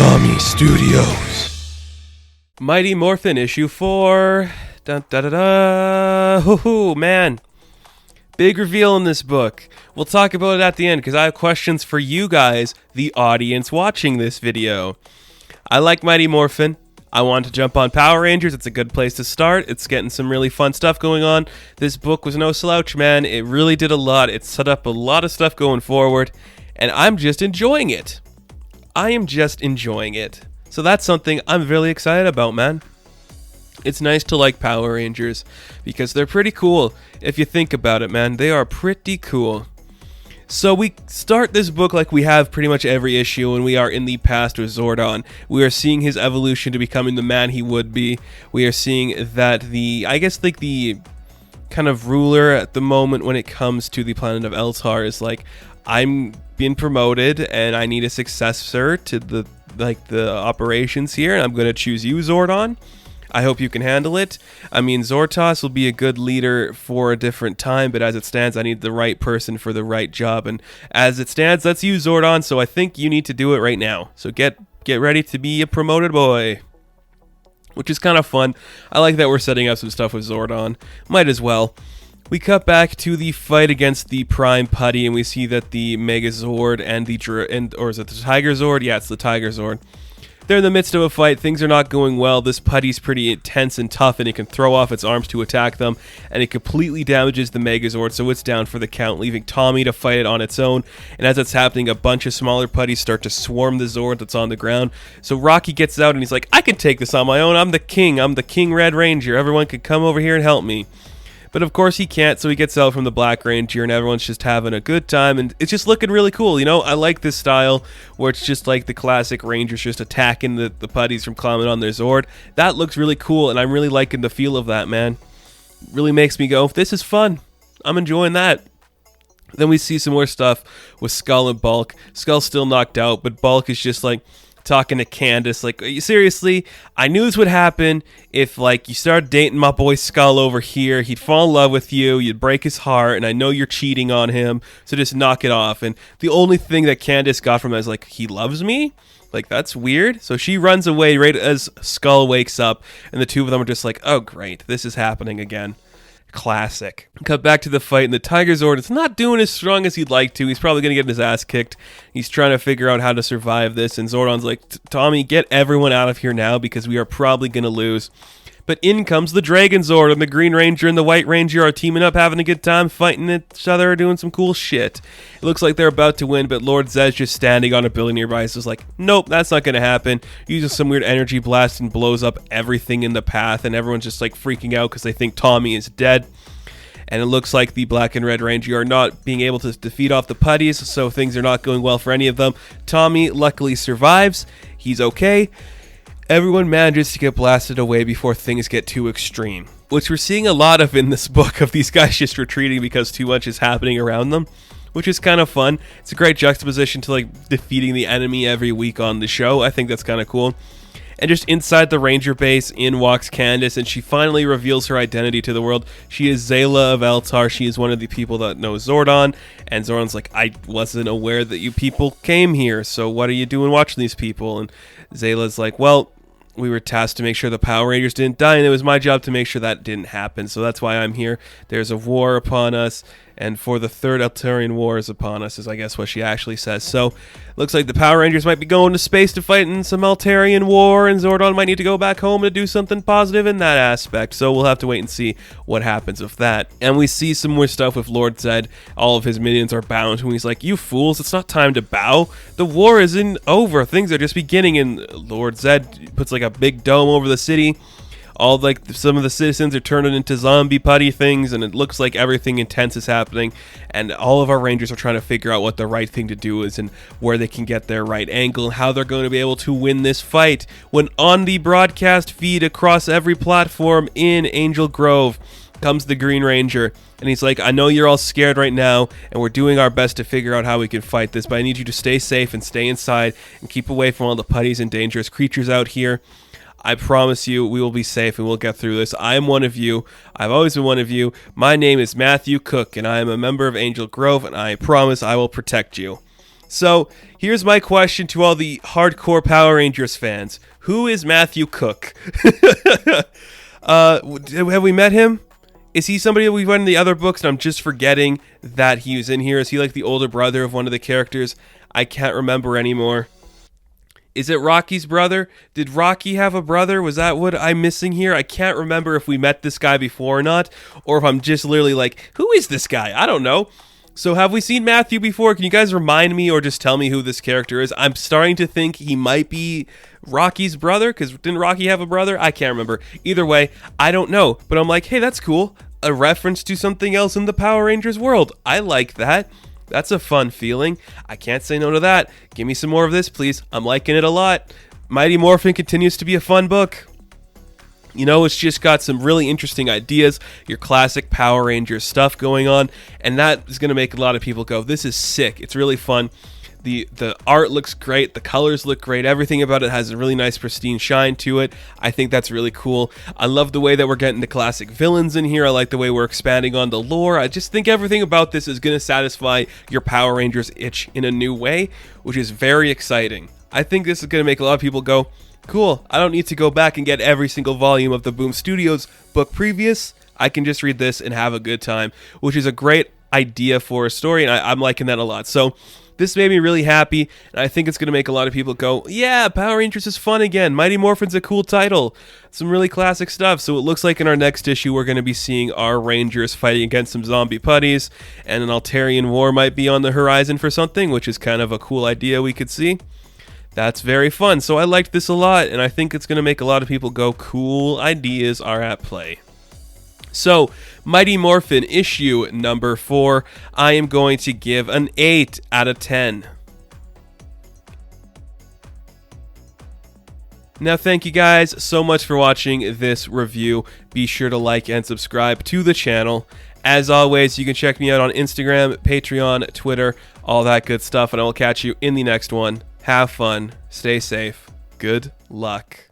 Konami Studios. Mighty Morphin issue 4. Dun, da, da, da. Hoo-hoo, man. Big reveal in this book. We'll talk about it at the end because I have questions for you guys, the audience watching this video. I like Mighty Morphin. I want to jump on Power Rangers. It's a good place to start. It's getting some really fun stuff going on. This book was no slouch, man. It really did a lot. It set up a lot of stuff going forward, and I'm just enjoying it. I am just enjoying it. So that's something I'm really excited about, man. It's nice to like Power Rangers because they're pretty cool. If you think about it, man, they are pretty cool. So we start this book like we have pretty much every issue, and we are in the past with Zordon. We are seeing his evolution to becoming the man he would be. We are seeing that the kind of ruler at the moment when it comes to the planet of Eltar is like, I'm being promoted and I need a successor to the operations here, and I'm going to choose you, Zordon. I hope you can handle it. I mean, Zortas will be a good leader for a different time, but as it stands, I need the right person for the right job. And as it stands, that's you, Zordon, so I think you need to do it right now. So get ready to be a promoted boy. Which is kind of fun. I like that we're setting up some stuff with Zordon. Might as well. We cut back to the fight against the Prime Putty, and we see that the Megazord or is it the Tiger Zord? Yeah, it's the Tiger Zord. They're in the midst of a fight. Things are not going well. This Putty's pretty intense and tough, and it can throw off its arms to attack them, and it completely damages the Megazord, so it's down for the count, leaving Tommy to fight it on its own. And as that's happening, a bunch of smaller Putties start to swarm the Zord that's on the ground. So Rocky gets out, and he's like, I can take this on my own. I'm the King Red Ranger. Everyone could come over here and help me. But of course he can't, so he gets out from the Black Ranger, and everyone's just having a good time, and it's just looking really cool, you know? I like this style, where it's just like the classic Rangers just attacking the Putties from climbing on their Zord. That looks really cool, and I'm really liking the feel of that, man. It really makes me go, this is fun. I'm enjoying that. Then we see some more stuff with Skull and Bulk. Skull's still knocked out, but Bulk is just like talking to Candace, like, seriously, I knew this would happen if, like, you started dating my boy Skull over here. He'd fall in love with you, you'd break his heart, and I know you're cheating on him, so just knock it off. And the only thing that Candace got from it is, like, he loves me? Like, that's weird. So she runs away right as Skull wakes up, and the two of them are just like, oh, great, this is happening again. Classic. Cut back to the fight, and the Tiger Zord is not doing as strong as he'd like to. He's probably going to get his ass kicked. He's trying to figure out how to survive this, and Zordon's like, Tommy, get everyone out of here now because we are probably going to lose. But in comes the Dragon Zord, and the Green Ranger and the White Ranger are teaming up, having a good time, fighting each other, doing some cool shit. It looks like they're about to win, but Lord Zed's just standing on a building nearby. He's just like, nope, that's not going to happen. Uses some weird energy blast and blows up everything in the path, and everyone's just like freaking out because they think Tommy is dead. And it looks like the Black and Red Ranger are not being able to defeat off the Putties, so things are not going well for any of them. Tommy luckily survives. He's okay. Everyone manages to get blasted away before things get too extreme, which we're seeing a lot of in this book, of these guys just retreating because too much is happening around them, which is kind of fun. It's a great juxtaposition to like defeating the enemy every week on the show. I think that's kind of cool. And just inside the Ranger base, in walks Candace, and she finally reveals her identity to the world. She is Zayla of Eltar. She is one of the people that knows Zordon. And Zordon's like, I wasn't aware that you people came here, so what are you doing watching these people? And Zayla's like, well, we were tasked to make sure the Power Rangers didn't die, and it was my job to make sure that didn't happen, so that's why I'm here. There's a war upon us, and for the third Eltarian war is upon us, is I guess what she actually says. So, looks like the Power Rangers might be going to space to fight in some Eltarian war, and Zordon might need to go back home to do something positive in that aspect, so we'll have to wait and see what happens with that. And we see some more stuff with Lord Zed. All of his minions are bound to him. He's like, you fools, it's not time to bow. The war isn't over. Things are just beginning, and Lord Zed puts like a big dome over the city. All like some of the citizens are turning into zombie putty things, and it looks like everything intense is happening, and all of our Rangers are trying to figure out what the right thing to do is and where they can get their right angle and how they're going to be able to win this fight. When on the broadcast feed across every platform in Angel Grove comes the Green Ranger, and he's like, I know you're all scared right now, and we're doing our best to figure out how we can fight this, but I need you to stay safe and stay inside and keep away from all the putties and dangerous creatures out here. I promise you we will be safe and we'll get through this. I am one of you. I've always been one of you. My name is Matthew Cook, and I am a member of Angel Grove, and I promise I will protect you. So here's my question to all the hardcore Power Rangers fans. Who is Matthew Cook? Have we met him? Is he somebody that we've read in the other books and I'm just forgetting that he was in here? Is he like the older brother of one of the characters? I can't remember anymore. Is it Rocky's brother? Did Rocky have a brother? Was that what I'm missing here? I can't remember if we met this guy before or not, or if I'm just literally like, who is this guy? I don't know. So have we seen Matthew before? Can you guys remind me or just tell me who this character is? I'm starting to think he might be Rocky's brother, because didn't Rocky have a brother? I can't remember. Either way, I don't know. But I'm like, hey, that's cool. A reference to something else in the Power Rangers world. I like that. That's a fun feeling. I can't say no to that. Give me some more of this, please. I'm liking it a lot. Mighty Morphin continues to be a fun book. You know, it's just got some really interesting ideas, your classic Power Rangers stuff going on, and that is going to make a lot of people go, this is sick. It's really fun. The art looks great, the colors look great, everything about it has a really nice pristine shine to it. I think that's really cool. I love the way that we're getting the classic villains in here. I like the way we're expanding on the lore. I just think everything about this is going to satisfy your Power Rangers itch in a new way, which is very exciting. I think this is going to make a lot of people go, cool, I don't need to go back and get every single volume of the Boom Studios book previous. I can just read this and have a good time, which is a great idea for a story, and I'm liking that a lot. So this made me really happy, and I think it's going to make a lot of people go, yeah, Power Rangers is fun again. Mighty Morphin's a cool title. Some really classic stuff. So it looks like in our next issue, we're going to be seeing our Rangers fighting against some zombie putties, and an Altarian war might be on the horizon for something, which is kind of a cool idea we could see. That's very fun. So I liked this a lot, and I think it's going to make a lot of people go, cool ideas are at play. So, Mighty Morphin issue number 4, I am going to give an 8 out of 10. Now, thank you guys so much for watching this review. Be sure to like and subscribe to the channel. As always, you can check me out on Instagram, Patreon, Twitter, all that good stuff, and I will catch you in the next one. Have fun, stay safe, good luck.